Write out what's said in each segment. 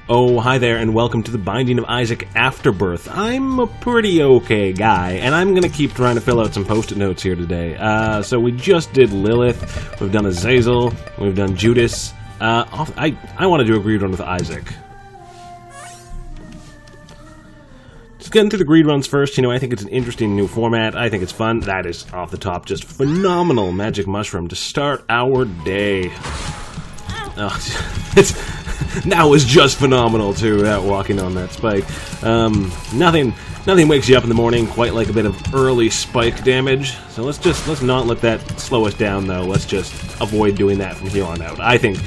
Oh, hi there, and welcome to the Binding of Isaac Afterbirth. I'm a pretty okay guy, and I'm gonna keep trying to fill out some post-it notes here today. So we just did Lilith, we've done Azazel, we've done Judas. I want to do a greed run with Isaac. Let's get into the greed runs first. You know, I think it's an interesting new format. I think it's fun. That is, off the top, just phenomenal magic mushroom to start our day. Oh, that was just phenomenal too, walking on that spike. Nothing wakes you up in the morning quite like a bit of early spike damage. So let's not let that slow us down though. Let's just avoid doing that from here on out. I think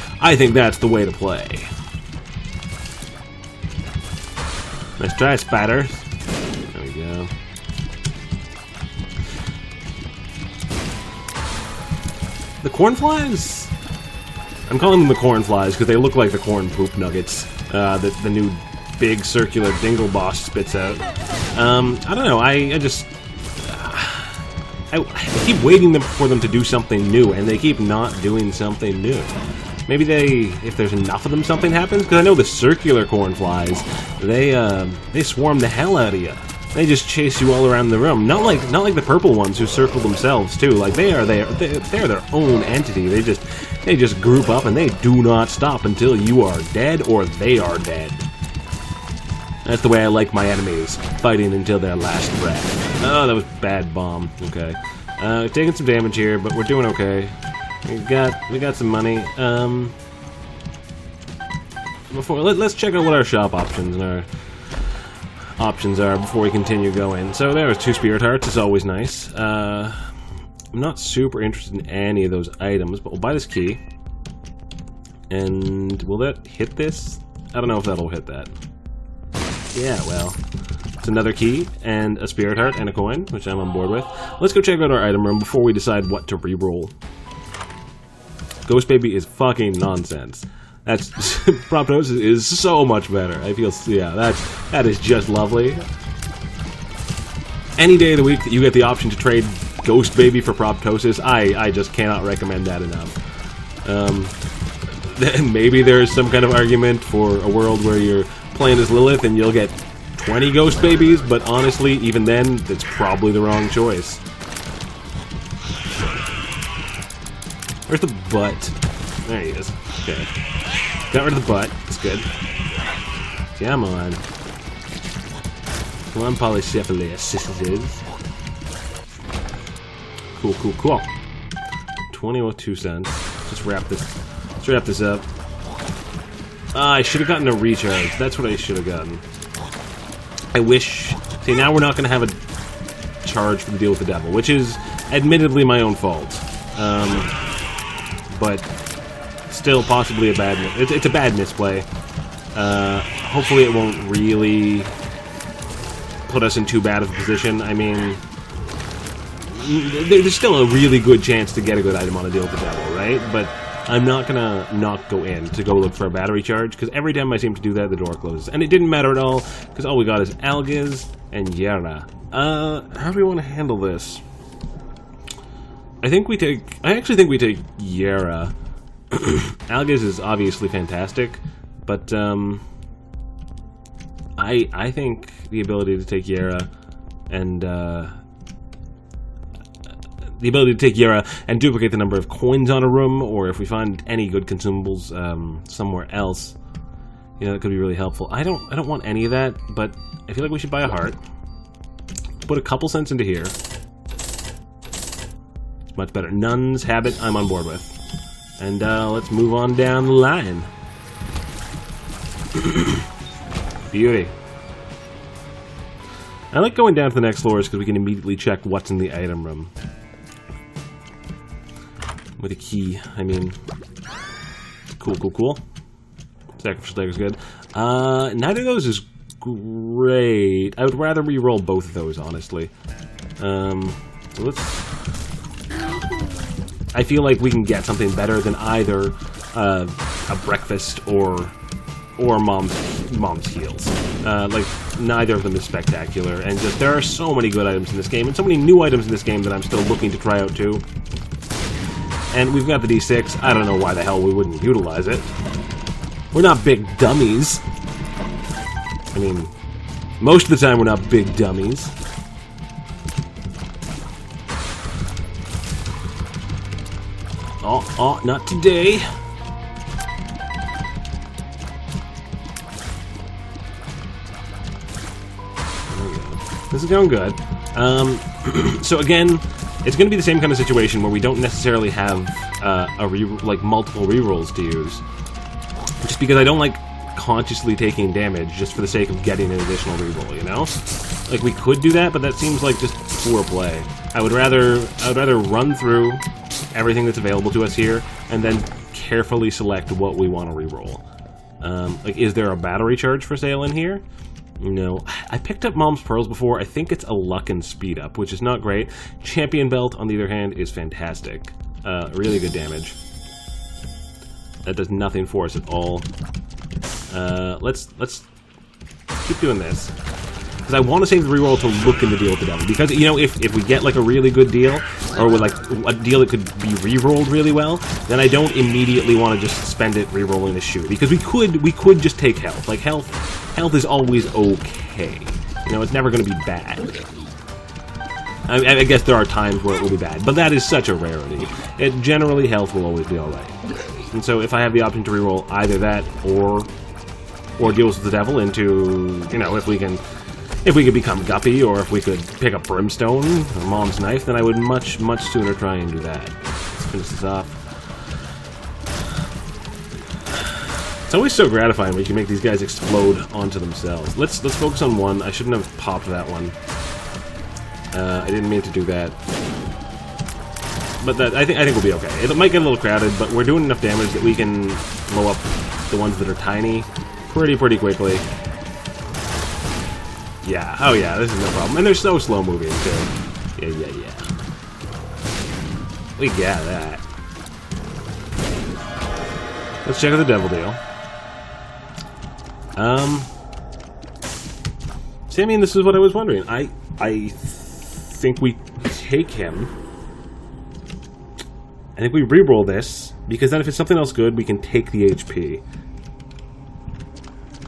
that's the way to play. Let's try spider. There we go. The cornflies? I'm calling them the corn flies because they look like the corn poop nuggets that the new big circular dingle boss spits out. I don't know. I keep waiting for them to do something new, and they keep not doing something new. Maybe if there's enough of them, something happens. Because I know the circular corn flies, they swarm the hell out of you. They just chase you all around the room. Not like the purple ones who circle themselves too. Like they're their own entity. They just group up and they do not stop until you are dead or they are dead. That's the way I like my enemies, fighting until their last breath. Oh, that was bad bomb. Okay, taking some damage here, but we're doing okay. We got some money. Let's check out what our shop options are before we continue going. So there was 2 spirit hearts. It's always nice. I'm not super interested in any of those items, but we'll buy this key. And will that hit this? I don't know if that'll hit that. Yeah, well, it's another key and a spirit heart and a coin, which I'm on board with. Let's go check out our item room before we decide what to re-roll. Ghost Baby is fucking nonsense. That's Proptosis is so much better. I feel, yeah, that is just lovely. Any day of the week that you get the option to trade Ghost Baby for Proptosis, I just cannot recommend that enough. Maybe there's some kind of argument for a world where you're playing as Lilith and you'll get 20 Ghost Babies, but honestly, even then, it's probably the wrong choice. Where's the butt? There he is. Okay. Got rid of the butt. That's good. Come on. Come on, Polycephalus, sisters. Cool. 20.02 cents. Let's wrap this up. I should have gotten a recharge. That's what I should have gotten. I wish... See, now we're not going to have a charge for the deal with the devil, which is admittedly my own fault. But still possibly a bad... It's a bad misplay. Hopefully it won't really put us in too bad of a position. I mean... There's still a really good chance to get a good item on a deal with the devil, right? But I'm not gonna not go in to go look for a battery charge, because every time I seem to do that, the door closes. And it didn't matter at all, because all we got is Algiz and Yara. How do we want to handle this? I actually think we take Yara. Algiz is obviously fantastic, but I think the ability to take Yara and duplicate the number of coins on a room, or if we find any good consumables somewhere else, you know, that could be really helpful. I don't want any of that, but I feel like we should buy a heart. Put a couple cents into here. It's much better. Nun's habit, I'm on board with. And let's move on down the line. Beauty. I like going down to the next floors because we can immediately check what's in the item room. With a key, I mean. Cool. Sacrificial dagger's good. Neither of those is great. I would rather re-roll both of those, honestly. So let's... I feel like we can get something better than either a breakfast or mom's heals. Like, neither of them is spectacular, and just there are so many good items in this game, and so many new items in this game that I'm still looking to try out too. And we've got the D6. I don't know why the hell we wouldn't utilize it. We're not big dummies. I mean, most of the time we're not big dummies. Oh, not today. There we go. This is going good. So again, it's going to be the same kind of situation where we don't necessarily have multiple rerolls to use. Just because I don't like consciously taking damage just for the sake of getting an additional reroll, you know? Like, we could do that, but that seems like just poor play. I would rather run through everything that's available to us here, and then carefully select what we want to reroll. Like, is there a battery charge for sale in here? No. I picked up Mom's Pearls before. I think it's a luck and speed up, which is not great. Champion Belt, on the other hand, is fantastic. Really good damage. That does nothing for us at all. Let's keep doing this. Because I want to save the reroll to look in the deal with the devil. Because, you know, if we get, like, a really good deal, or with, like, a deal that could be rerolled really well, then I don't immediately want to just spend it rerolling the shoot. Because we could just take health. Like, health is always okay. You know, it's never going to be bad. I guess there are times where it will be bad, but that is such a rarity. Generally, health will always be alright. And so if I have the option to reroll either that, or deals with the devil into, you know, if we can become Guppy, or if we could pick up Brimstone or Mom's Knife, then I would much sooner try and do that. Let's finish this off. It's always so gratifying when you can make these guys explode onto themselves. Let's focus on one. I shouldn't have popped that one. I didn't mean to do that. But I think we'll be okay. It might get a little crowded, but we're doing enough damage that we can blow up the ones that are tiny pretty quickly. Yeah, oh yeah, this is no problem. And they're so slow moving too. Yeah. We got that. Let's check out the devil deal. See, I mean, this is what I was wondering. I think we take him. I think we reroll this, because then if it's something else good, we can take the HP.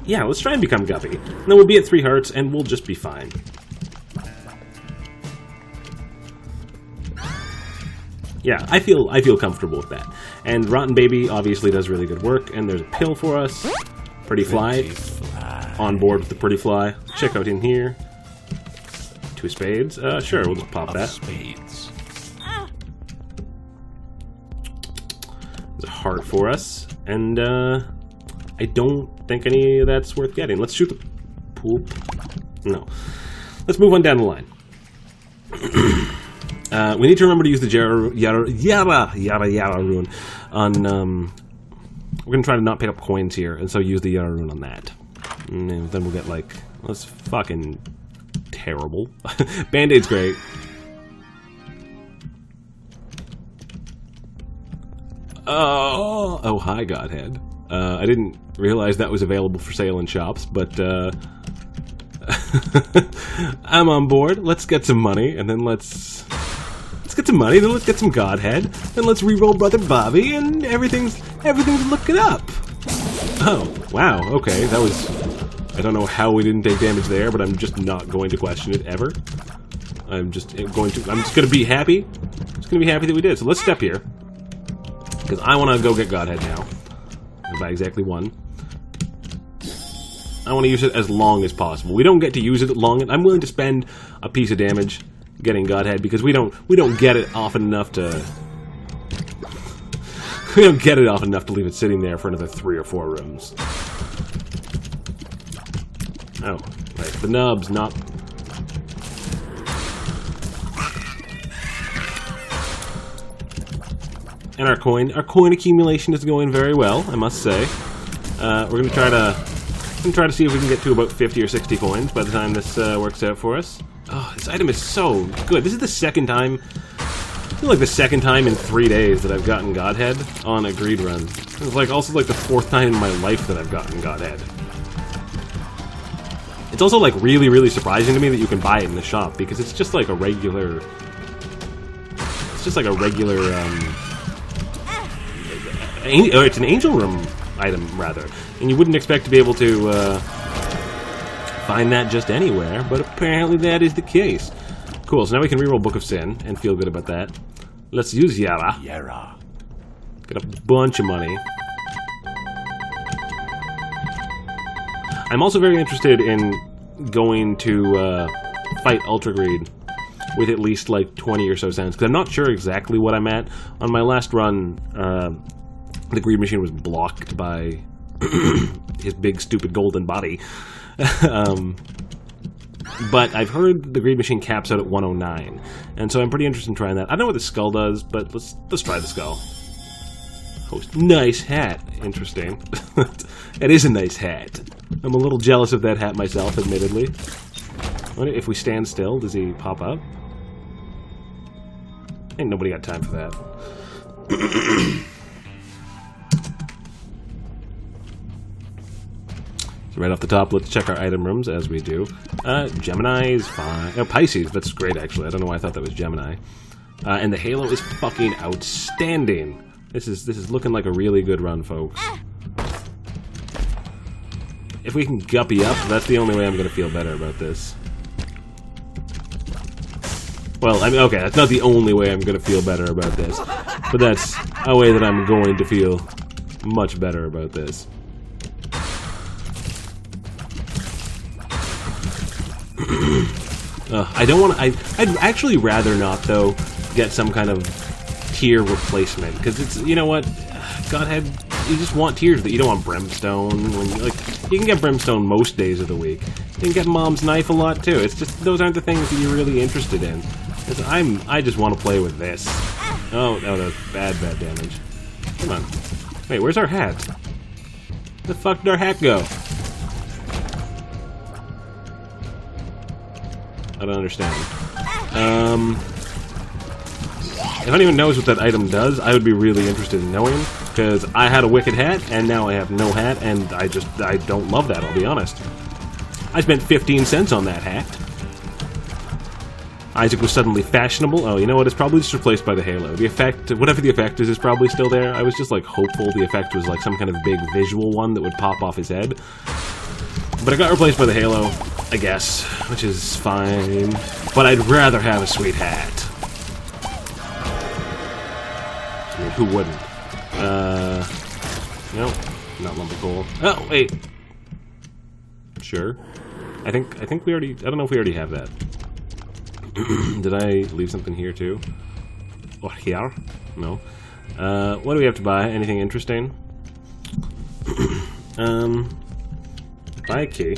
Yeah, let's try and become Guppy. And then we'll be at 3 hearts, and we'll just be fine. Yeah, I feel comfortable with that. And Rotten Baby obviously does really good work, and there's a pill for us. Pretty Fly. On board with the Pretty Fly. Check out in here. 2 spades. Sure, we'll just pop that. Spades. There's a heart for us, and I don't think any of that's worth getting. Let's shoot the poop. No. Let's move on down the line. We need to remember to use the Yara rune on, we're going to try to not pick up coins here, and so use the Yara rune on that. And then we'll get, like, that's fucking terrible. Band-Aid's great. Oh, hi, Godhead. I didn't realize that was available for sale in shops, but, I'm on board. Let's get some money, and then let's get some money, then let's get some Godhead, then let's re-roll Brother Bobby, and everything's looking up. Oh, wow, okay, that was... I don't know how we didn't take damage there, but I'm just not going to question it ever. I'm just gonna be happy. Just gonna be happy that we did. So let's step here, because I want to go get Godhead now. By exactly 1. I want to use it as long as possible. We don't get to use it long. I'm willing to spend a piece of damage getting Godhead, because we don't get it often enough to leave it sitting there for another 3 or 4 rooms. Oh, right. The nubs, not... And our coin accumulation is going very well, I must say. We're gonna try to see if we can get to about 50 or 60 coins by the time this works out for us. Oh, this item is so good. This is the second time, I feel like the second time in 3 days that I've gotten Godhead on a greed run. It's like also like the 4th time in my life that I've gotten Godhead. It's also like really surprising to me that you can buy it in the shop, because it's just like a regular... It's just like a regular, it's an Angel Room item, rather. And you wouldn't expect to be able to find that just anywhere, but apparently that is the case. Cool, so now we can reroll Book of Sin and feel good about that. Let's use Yara. Get a bunch of money. I'm also very interested in going to fight Ultra Greed with at least like 20 or so cents, because I'm not sure exactly what I'm at. On my last run, the Greed Machine was blocked by his big stupid golden body. But I've heard the Greed Machine caps out at 109, and so I'm pretty interested in trying that. I don't know what the skull does, but let's try the skull. Oh, nice hat. Interesting. It is a nice hat. I'm a little jealous of that hat myself, admittedly. If we stand still, does he pop up? Ain't nobody got time for that. So right off the top, let's check our item rooms, as we do. Gemini is fine. Oh, Pisces, that's great, actually. I don't know why I thought that was Gemini. And the Halo is fucking outstanding. This is looking like a really good run, folks. If we can guppy up, that's the only way I'm going to feel better about this. Well, I mean, okay, that's not the only way I'm going to feel better about this. But that's a way that I'm going to feel much better about this. I don't want to... I'd actually rather not, though, get some kind of tier replacement. Because it's... You know what? Godhead... You just want tiers, but you don't want Brimstone. When you can get Brimstone most days of the week. You can get Mom's Knife a lot, too. It's just... Those aren't the things that you're really interested in. I just want to play with this. Oh, that was bad damage. Come on. Wait, where's our hat? Where the fuck did our hat go? I don't understand. If anyone knows what that item does, I would be really interested in knowing, because I had a wicked hat, and now I have no hat, and I don't love that, I'll be honest. I spent 15 cents on that hat. Isaac was suddenly fashionable. Oh, you know what? It's probably just replaced by the Halo. The effect, whatever the effect is probably still there. I was just, like, hopeful the effect was, like, some kind of big visual one that would pop off his head. But it got replaced by the Halo, I guess, which is fine. But I'd rather have a sweet hat. I mean, who wouldn't? Nope, not lumber coal. Oh, wait. Sure. I think we already... I don't know if we already have that. Did I leave something here, too? Or here? No. What do we have to buy? Anything interesting? Buy a key.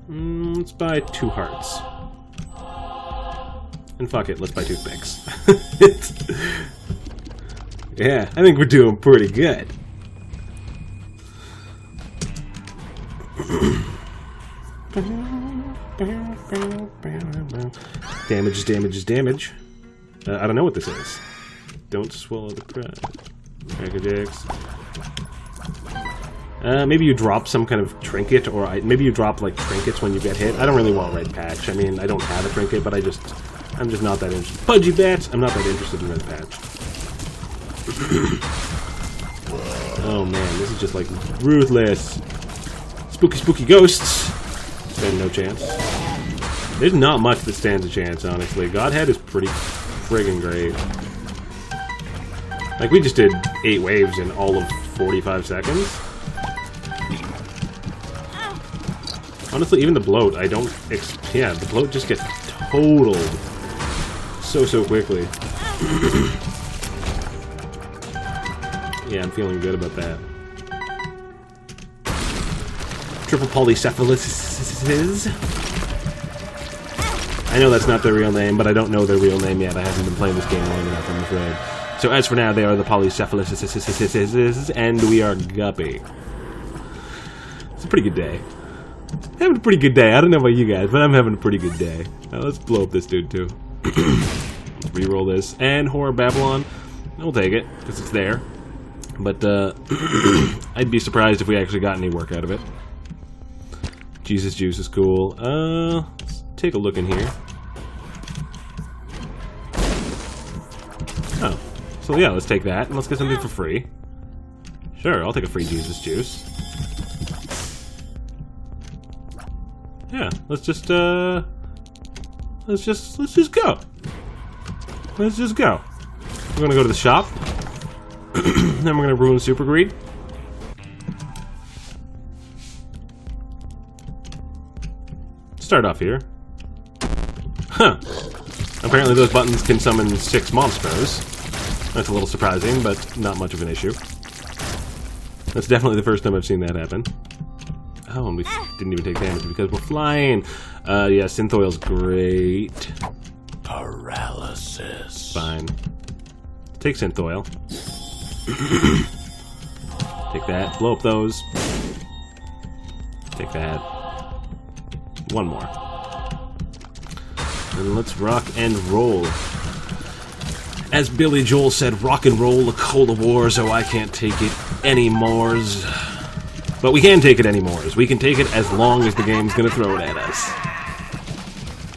Let's buy 2 hearts. And fuck it, let's buy toothpicks. Yeah, I think we're doing pretty good. Damage is damage is damage. I don't know what this is. Don't swallow the crab. Crackerjacks. Maybe you drop some kind of trinket, or maybe you drop, like, trinkets when you get hit. I don't really want red patch. I mean, I don't have a trinket, but I'm just not that interested. Pudgy bats! I'm not that interested in red patch. Oh man, this is just, like, ruthless. Spooky, spooky ghosts! Stand no chance. There's not much that stands a chance, honestly. Godhead is pretty friggin' great. Like, we just did 8 waves in all of 45 seconds. Honestly, even the bloat, I don't... yeah, the bloat just gets totaled so quickly. Yeah, I'm feeling good about that. Triple polycephalosis. I know that's not their real name, but I don't know their real name yet. I haven't been playing this game long enough, I'm afraid. So as for now, they are the polycephalosis, and we are guppy. It's a pretty good day. Having a pretty good day. I don't know about you guys, but I'm having a pretty good day. Now let's blow up this dude too. Let's reroll this. And Horror Babylon. We'll take it, because it's there. But I'd be surprised if we actually got any work out of it. Jesus Juice is cool. Let's take a look in here. Oh. So yeah, let's take that, and let's get something for free. Sure, I'll take a free Jesus Juice. Yeah, let's just go. Let's just go. We're gonna go to the shop. Then we're gonna ruin Super Greed. Start off here. Huh. Apparently those buttons can summon 6 monsters. That's a little surprising, but not much of an issue. That's definitely the first time I've seen that happen. Oh, and we didn't even take damage because we're flying. Yeah, synth oil's great. Paralysis. Fine. Take synth oil. Take that. Blow up those. Take that. One more. And let's rock and roll. As Billy Joel said, rock and roll, a Cold War, so I can't take it anymore. But we can take it anymore. We can take it as long as the game's gonna throw it at us.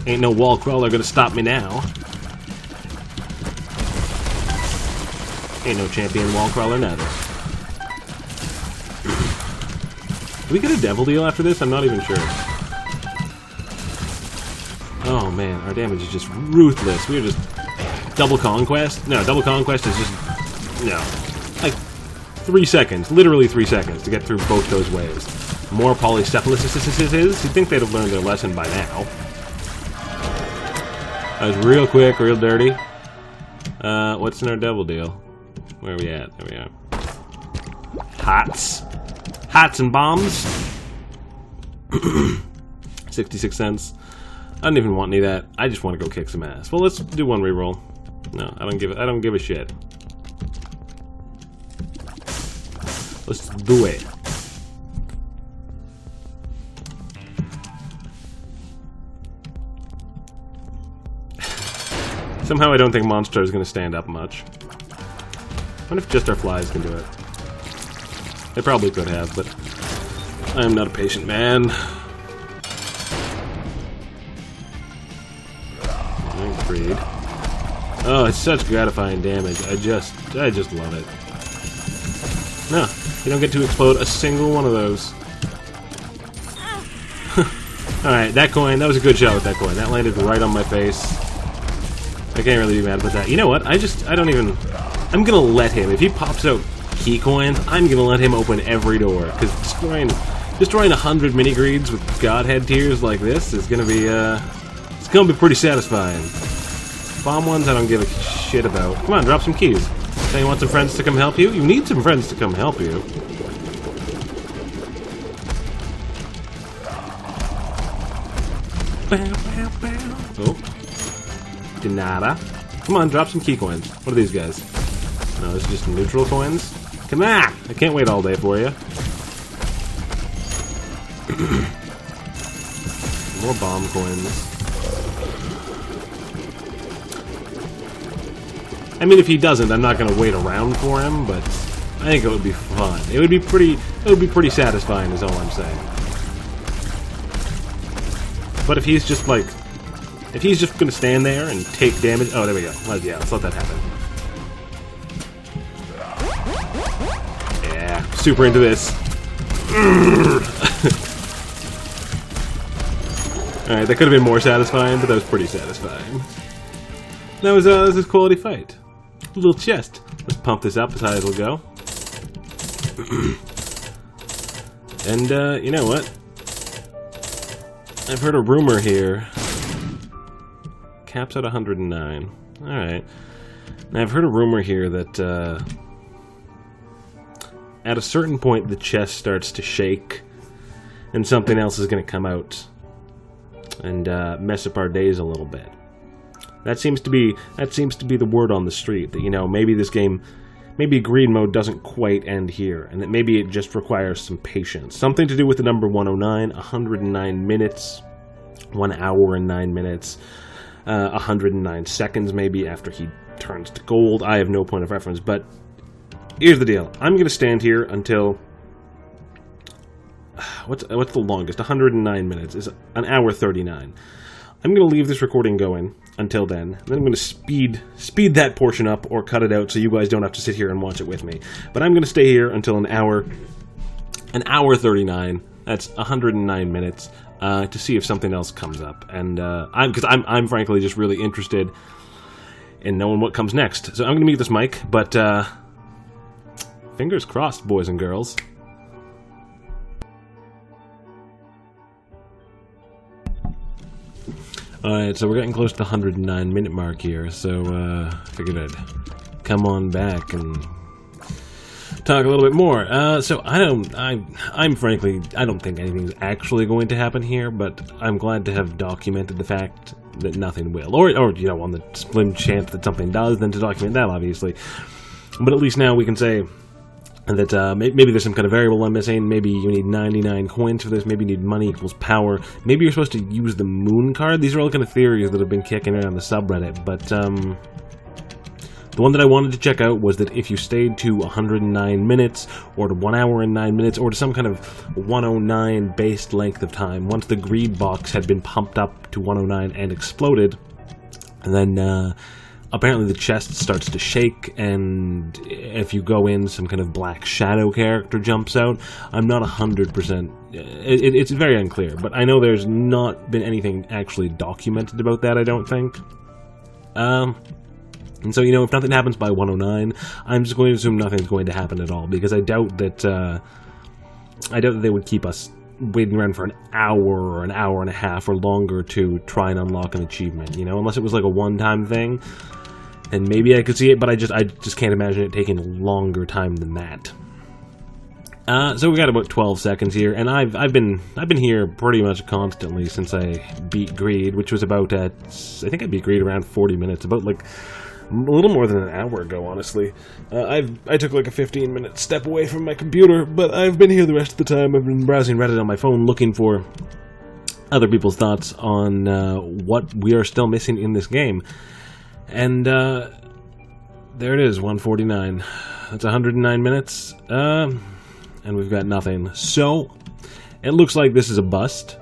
Ain't no wall crawler gonna stop me now. Ain't no champion wall crawler neither. Do we get a devil deal after this? I'm not even sure. Oh man, our damage is just ruthless. We're just... Double Conquest? No, Double Conquest is just... No. Like, 3 seconds. Literally 3 seconds to get through both those waves. More polycephalosis. You'd think they'd have learned their lesson by now. That was real quick, real dirty. What's in our devil deal? Where are we at? There we are. Hots. Hots and bombs. 66 cents. I don't even want any of that. I just want to go kick some ass. Well, let's do one reroll. No, I don't give a shit. Let's do it. Somehow I don't think Monster is going to stand up much. What if just our flies can do it? They probably could have, but I am not a patient man. Creed. Oh, it's such gratifying damage. I just love it. No, you don't get to explode a single one of those. Alright, that coin, that was a good shot with that coin. That landed right on my face. I can't really be mad about that. You know what? I'm gonna let him. If he pops out key coins, I'm gonna let him open every door. Because destroying 100 mini-greeds with Godhead tears like this is gonna be, it's gonna be pretty satisfying. Bomb ones I don't give a shit about. Come on, drop some keys. Say you want some friends to come help you? You need some friends to come help you. Oh. Denada. Come on, drop some key coins. What are these guys? No, this is just neutral coins? Come on! I can't wait all day for you. More bomb coins. I mean, if he doesn't, I'm not going to wait around for him, but I think it would be fun. It would be pretty satisfying is all I'm saying. But if he's just like... If he's just going to stand there and take damage... Oh, there we go. Yeah, let's let that happen. Yeah, super into this. Alright, that could have been more satisfying, but that was pretty satisfying. That was a quality fight. A little chest. Let's pump this up as high as it'll go. And, you know what? I've heard a rumor here. Caps at 109. Alright. Now, I've heard a rumor here that, at a certain point the chest starts to shake, and something else is going to come out and mess up our days a little bit. That seems to be the word on the street, that, you know, maybe this game, maybe greed mode doesn't quite end here, and that maybe it just requires some patience. Something to do with the number 109, 109 minutes, 1 hour and 9 minutes, 109 seconds maybe after he turns to gold. I have no point of reference, but here's the deal. I'm going to stand here until... What's the longest? 109 minutes is an hour 39. I'm going to leave this recording going until then. Then I'm going to speed that portion up or cut it out so you guys don't have to sit here and watch it with me. But I'm going to stay here until an hour 39. That's 109 minutes to see if something else comes up. And I'm frankly just really interested in knowing what comes next. So I'm going to mute this mic, but fingers crossed, boys and girls. Alright, so we're getting close to the 109-minute mark here, so figured I'd come on back and talk a little bit more. So I'm frankly, I don't think anything's actually going to happen here, but I'm glad to have documented the fact that nothing will. Or you know, on the slim chance that something does, then to document that, obviously. But at least now we can say that maybe there's some kind of variable I'm missing. Maybe you need 99 coins for this. Maybe you need money equals power. Maybe you're supposed to use the moon card. These are all kind of theories that have been kicking around the subreddit. But the one that I wanted to check out was that if you stayed to 109 minutes, or to 1 hour and 9 minutes, or to some kind of 109 based length of time, once the greed box had been pumped up to 109 and exploded, and then apparently the chest starts to shake, and if you go in, some kind of black shadow character jumps out. I'm not 100%... It's very unclear, but I know there's not been anything actually documented about that, I don't think. And so, you know, if nothing happens by 109, I'm just going to assume nothing's going to happen at all, because I doubt that they would keep us waiting around for an hour or an hour and a half or longer to try and unlock an achievement, you know, unless it was like a one-time thing. And maybe I could see it, but I just can't imagine it taking a longer time than that. So we got about 12 seconds here, and I've been here pretty much constantly since I beat Greed, which was about I think I beat Greed around 40 minutes, about like a little more than an hour ago, honestly. I took like a 15-minute step away from my computer, but I've been here the rest of the time. I've been browsing Reddit on my phone, looking for other people's thoughts on what we are still missing in this game. And there it is, 149. That's 109 minutes, and we've got nothing. So, it looks like this is a bust.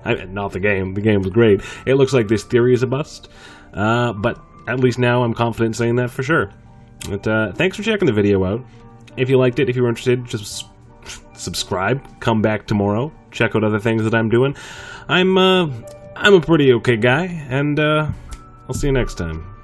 Not the game. The game was great. It looks like this theory is a bust. But at least now I'm confident saying that for sure. But thanks for checking the video out. If you liked it, if you were interested, just subscribe. Come back tomorrow. Check out other things that I'm doing. I'm a pretty okay guy, and I'll see you next time.